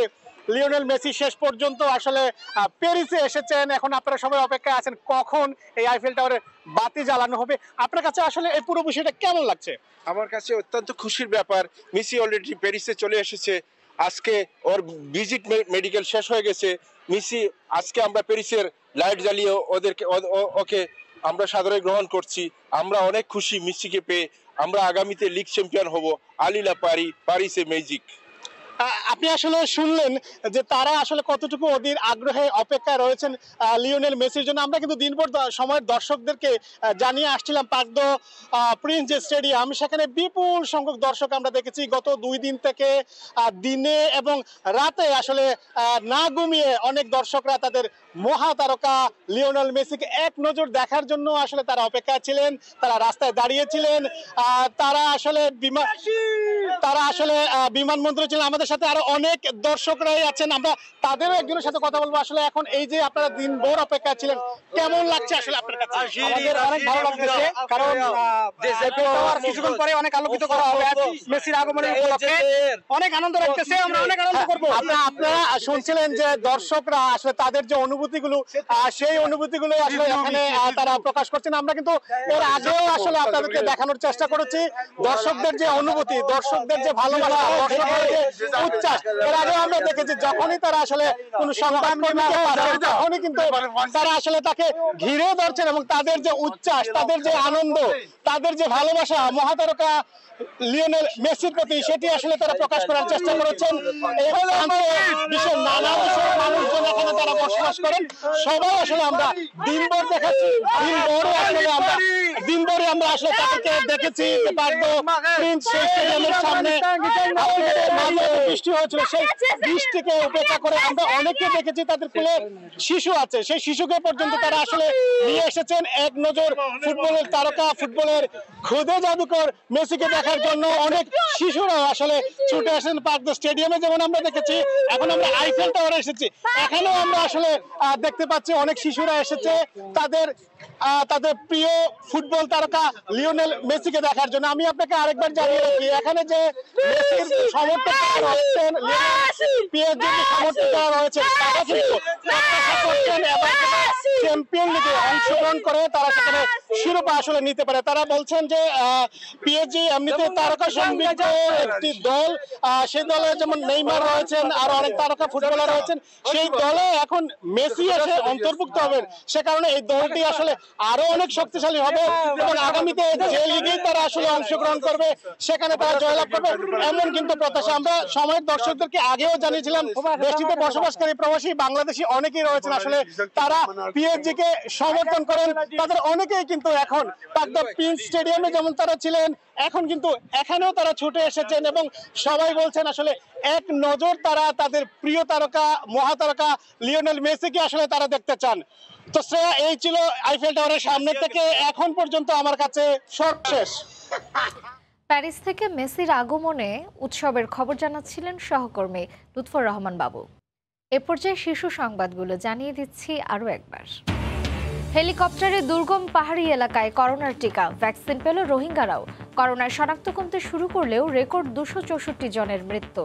লিওনেল মেসি শেষ পর্যন্ত আসলে প্যারিসে এসেছেন, এখন আপনারা সবাই অপেক্ষায় আছেন কখন এই আইফেল টাওয়ারে বাতি জ্বালানো হবে। আপনার কাছে আসলে এই পুরো বিষয়টা কেমন লাগছে? আমার কাছে অত্যন্ত খুশির ব্যাপার। মেসি অলরেডি প্যারিসে চলে এসেছে। আজকে ওর ভিজিট মেডিকেল শেষ হয়ে গেছে। মেসি আজকে আমরা প্যারিসের লাইট জ্বালিয়ে ওকে আমরা সাদরে গ্রহণ করছি। আমরা অনেক খুশি মেসিকে পেয়ে। আমরা আগামীতে লিগ চ্যাম্পিয়ন হব। আলিলা প্যারিসে ম্যাজিক। আপনি আসলে শুনলেন যে তারা আসলে কতটুকু অধীর আগ্রহে অপেক্ষায় রয়েছেন লিওনেল মেসির জন্য। আমরা কিন্তু দিনভর সময়ের দর্শকদেরকে জানিয়ে আসছিলাম পার্ক দ্য প্রিন্স যে স্টেডিয়াম, সেখানে বিপুল সংখ্যক দর্শক আমরা দেখেছি গত 2 দিন থেকে। দিনে এবং রাতে আসলে না ঘুমিয়ে অনেক দর্শকরা তাদের মহাতারকা লিওনেল মেসিকে এক নজর দেখার জন্য আসলে তারা অপেক্ষায় ছিলেন। তারা রাস্তায় দাঁড়িয়েছিলেন, তারা আসলে বিমানবন্দরে ছিলেন। আমাদের সাথে আরো অনেক দর্শকরাই আছেন, আমরা তাদেরও একজনের সাথে কথা বলবো। আসলে এখন এই যে আপনারা দিনভর অপেক্ষা ছিলেন, কেমন লাগছে আসলে আপনার কাছে? আমাদের অনেক ভালো লাগতেছে, কারণ কিছুক্ষণ পরে অনেক আলোকিত করা হবে মেসির আগমনের উপলক্ষে। অনেক আনন্দ লাগতেছে, আমরা অনেক আনন্দ করবো। আপনারা শুনছিলেন যে দর্শকরা আসলে তাদের যে অনুভূতিগুলো, সেই অনুভূতিগুলো আসলে এখানে তারা প্রকাশ করছেন। আমরা কিন্তু এর আগেও আসলে আপনাদেরকে দেখানোর চেষ্টা করেছি দর্শকদের যে অনুভূতি, দর্শকদের যে ভালোবাসা, দর্শকদের যে উচ্ছ্বাস। এর আগে আমরা দেখেছি যখনই তারা আসলে কোন সংবাদ কর্মীকে পাচ্ছেন, তখনই কিন্তু তারা আসলে তাকে ঘিরে ধরছেন এবং তাদের যে উচ্ছ্বাস, তাদের যে আনন্দ, তাদের যে ভালোবাসা মহাতারকা লিওনেল মেসির প্রতি, সেটি আসলে তারা প্রকাশ করার চেষ্টা করেছেন। বিশ্বের নানা দেশের মানুষজন এখানে তারা বসবাস করেন। সবাই আসলে আমরা দিনভর দেখাচ্ছি, দিনভরে আমরা আসলে তাদেরকে দেখেছি স্টেডিয়ামের সামনে। বৃষ্টি হয়েছিল, সেই বৃষ্টিকে উপেক্ষা করে আমরা অনেকে দেখেছি তাদের কোলে শিশু আছে, সেই শিশুকে পর্যন্ত তারা আসলে নিয়ে এসেছেন এক নজর ফুটবলের তারকা, ফুটবলের খুদে জাদুকর মেসিকে দেখার জন্য। অনেক শিশুরা আসলে ছুটে আসেন পার্ক দ্য স্টেডিয়ামে, যেমন আমরা দেখেছি। এখন আমরা আইফেল টাওয়ারে এসেছি, এখানেও আমরা আসলে দেখতে পাচ্ছি অনেক শিশুরা এসেছে তাদের প্রিয় ফুটবল তারকা লিওনেল মেসিকে দেখার জন্য। আমি আপনাকে আরেকবার জানিয়ে রাখি, এখানে যে মেসির সমর্থকরা রয়েছেন, পিএসজির যে সমর্থকরা রয়েছেন, তারা কিন্তু চ্যাম্পিয়ন লিগে অংশগ্রহণ করে তারা সেখানে শিরোপা আসলে নিতে পারে। তারা বলছেন যে পিএসজি এমনিতে তারকা সমৃদ্ধ একটি দল, সেই দলে যেমন নেইমার রয়েছেন আর অনেক তারকা ফুটবলার রয়েছেন, সেই দলে এখন মেসি এসে অন্তর্ভুক্ত হবেন। সে কারণে এই দলটি আসলে আরো অনেক শক্তিশালী হবে এবং আগামীতে যে লিগেই তারা আসলে অংশগ্রহণ করবে সেখানে তারা জয়লাভ করবে, এমন কিন্তু প্রত্যাশা। আমরা সময়ের দর্শকদেরকে আগেও জানিয়েছিলাম, দেশটিতে বসবাসকারী প্রবাসী বাংলাদেশি অনেকেই রয়েছেন, আসলে তারা পিএসজি কে সমর্থন করেন। তাদের অনেকেই কিন্তু এখন পার্ক দ্য প্রিন্স স্টেডিয়ামে যেমন তারা ছিলেন, এখন কিন্তু এখানেও তারা ছুটে এসেছেন এবং সবাই বলছেন আসলে এক নজর তারা তাদের প্রিয় তারকা মহাতারকা লিওনেল মেসিকে আসলে তারা দেখতে চান। তো শ্রেয়া, এই ছিল আইফেল টাওয়ারের সামনে থেকে এখন পর্যন্ত আমার কাছে সর্বশেষ। প্যারিস থেকে মেসির আগমনে উৎসবের খবর জানাচ্ছিলেন সহকর্মী লুৎফর রহমান বাবু। এ পর্যায়ে শীর্ষ সংবাদগুলো জানিয়ে দিচ্ছি আরও একবার। হেলিকপ্টারে দুর্গম পাহাড়ি এলাকায় করোনার টিকা, ভ্যাকসিন পেল রোহিঙ্গারাও। করোনায় শনাক্ত কমতে শুরু করলেও রেকর্ড 264 জনের মৃত্যু।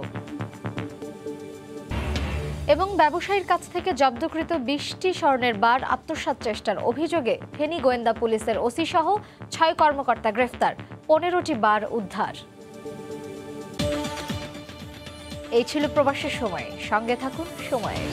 এবং ব্যবসায়ীর কাছ থেকে জব্দকৃত 20টি স্বর্ণের বার আত্মসাৎ চেষ্টার অভিযোগে ফেনী গোয়েন্দা পুলিশের ওসি সহ 6 কর্মকর্তা গ্রেফতার, 15টি বার উদ্ধার। এই ছিল প্রবাসের সময়। সঙ্গে থাকুন সময়ের।